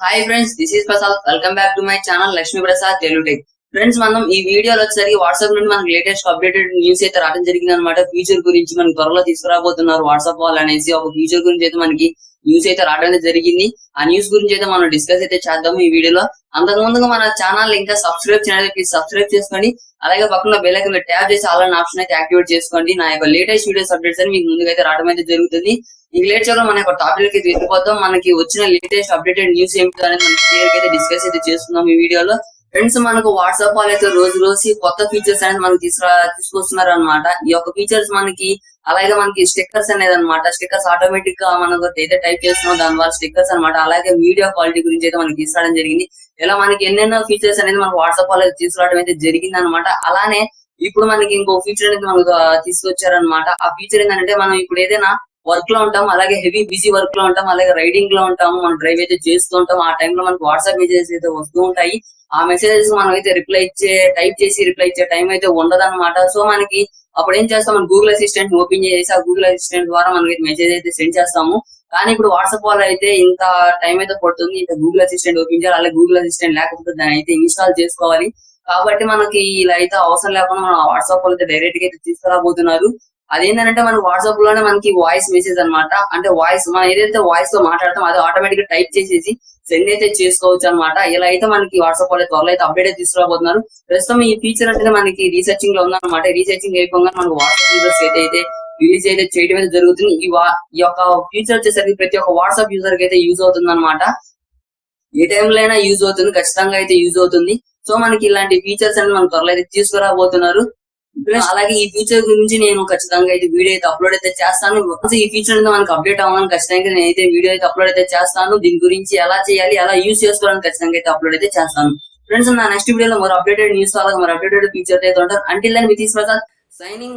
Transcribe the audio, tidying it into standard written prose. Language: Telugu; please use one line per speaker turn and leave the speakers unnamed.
Hi friends, this is Prasad. Welcome back to my channel Lakshmi Prasad Telugu tech. Friends, మనం ఈ వీడియోలో వచ్చేసరికి వాట్సాప్ నుండి మనకి లేటెస్ట్ అప్డేటెడ్ న్యూస్ అయితే రావడం జరిగింది అనమాట. ఫ్యూచర్ గురించి మనకి త్వరలో తీసుకురాబోతున్నారు వాట్సాప్ వాళ్ళు అనేసి ఒక ఫ్యూచర్ గురించి అయితే మనకి న్యూస్ అయితే రావడం జరిగింది. ఆ న్యూస్ గురించి అయితే మనం డిస్కస్ అయితే చేద్దాము ఈ వీడియోలో. అంతకు ముందుగా మన ఛానల్ ఇంకా సబ్స్క్రైబ్ చేయాలి, ప్లీజ్ సబ్స్క్రైబ్ చేసుకోండి. అలాగే పక్కన బెల్ ఐకాన్ ట్యాప్ చేసి ఆల్ అనే ఆప్షన్ అయితే యాక్టివేట్ చేసుకోండి. నా యొక్క లేటెస్ట్ వీడియోస్ అప్డేట్స్ అని మీకు ముందుగా అయితే రావడం అయితే జరుగుతుంది. ఇంక లేట్ చేయడం మన యొక్క టాపిక్ కి వెళ్ళిపోతాం. మనకి వచ్చిన లేటెస్ట్ అప్డేటెడ్ న్యూస్ ఏమిటో అనేది మనం క్లియర్ గా అయితే డిస్కస్ అయితే చేస్తున్నాం ఈ వీడియోలో. ఫ్రెండ్స్, మనకు వాట్సాప్ వాళ్ళు అయితే రోజు రోజు కొత్త ఫీచర్స్ అనేది మనకి తీసుకొస్తున్నారు అనమాట. ఈ యొక్క ఫీచర్స్ మనకి అలాగే మనకి స్టిక్కర్స్ అనేది అనమాట. స్టిక్కర్స్ ఆటోమేటిక్ గా మనకు అయితే టైప్ చేస్తున్నాం, దాని ద్వారా స్టిక్కర్స్ అనమాట. అలాగే వీడియో క్వాలిటీ గురించి అయితే మనకి తీసుకురావడం జరిగింది. ఇలా మనకి ఎన్నెన్నో ఫీచర్స్ అనేది మనకు వాట్సాప్ వాళ్ళు తీసుకురావడం అయితే జరిగింది అనమాట. అలానే ఇప్పుడు మనకి ఇంకో ఫీచర్ అనేది మనకు తీసుకొచ్చారనమాట. ఆ ఫీచర్ ఏంటంటే, మనం ఇప్పుడు ఏదైనా వర్క్ లో ఉంటాం, అలాగే హెవీ బిజీ వర్క్ లో ఉంటాం, అలాగే రైడింగ్ లో ఉంటాము, మనం డ్రైవ్ అయితే చేస్తూ ఉంటాం. ఆ టైంలో మనకు వాట్సాప్ మెసేజెస్ అయితే వస్తూ ఉంటాయి. ఆ మెసేజెస్ మనం అయితే టైప్ చేసి రిప్లై ఇచ్చే టైం అయితే ఉండదన్నమాట. సో మనకి అప్పుడు ఏం చేస్తాం, మనం గూగుల్ అసిస్టెంట్ ఓపెన్ చేసి ఆ గూగుల్ అసిస్టెంట్ ద్వారా మనకి మెసేజ్ అయితే సెండ్ చేస్తాము. కానీ ఇప్పుడు వాట్సాప్ వాళ్ళు అయితే ఇంత టైం అయితే పడుతుంది. ఇంకా గూగుల్ అసిస్టెంట్ ఓపెన్ చేయాలి, అలాగే గూగుల్ అసిస్టెంట్ లేకపోతే దాన్ని అయితే ఇన్స్టాల్ చేసుకోవాలి. కాబట్టి మనకి ఇలా అయితే అవసరం లేకుండా మనం వాట్సాప్ వాళ్ళు అయితే డైరెక్ట్ గా అయితే తీసుకురాబోతున్నారు. అదేంటంటే మనకి వాట్సాప్ లోనే మనకి వాయిస్ మెసేజ్ అనమాట. అంటే వాయిస్ మనం ఏదైతే వాయిస్ తో మాట్లాడతాం అది ఆటోమేటిక్ గా టైప్ చేసేసి సెండ్ అయితే చేసుకోవచ్చు అనమాట. ఇలా అయితే మనకి వాట్సాప్ వాళ్ళు త్వరలో అయితే అప్డేట్ అయితే తీసుకురాబోతున్నారు. ప్రస్తుతం ఈ ఫీచర్ అంటే మనకి రీసెర్చింగ్ లో ఉందన్నమాట. రీసెర్చింగ్ అయిపోగా మనకు వాట్సాప్ యూజర్స్ అయితే రిలీజ్ అయితే చేయడం అయితే జరుగుతుంది. ఈ యొక్క ఫీచర్ వచ్చేసరికి ప్రతి ఒక్క వాట్సాప్ యూజర్ కి అయితే యూజ్ అవుతుంది అనమాట. ఏ టైంలో అయినా యూజ్ అవుతుంది, ఖచ్చితంగా అయితే యూజ్ అవుతుంది. సో మనకి ఇలాంటి ఫీచర్స్ అనేది మన త్వరలో అయితే తీసుకురాబోతున్నారు. అలాగే ఈ ఫీచర్ గురించి నేను ఖచ్చితంగా అయితే వీడియో అయితే అప్లోడ్ అయితే చేస్తాను. ఈ ఫీచర్ అనేది మనకి అప్డేట్ అవ్వాలని ఖచ్చితంగా నేనైతే వీడియో అయితే అప్లోడ్ అయితే చేస్తాను. దీని గురించి ఎలా చేయాలి, ఎలా యూజ్ చేసుకోవాలని ఖచ్చితంగా అయితే అప్లోడ్ అయితే చేస్తాను. ఫ్రెండ్స్, నా నెక్స్ట్ వీడియోలో మరో అప్డేటెడ్ న్యూస్ అలాగే మరో అప్డేటెడ్ ఫీచర్ అయితే ఉంటారు. Until then with is Prasad signing.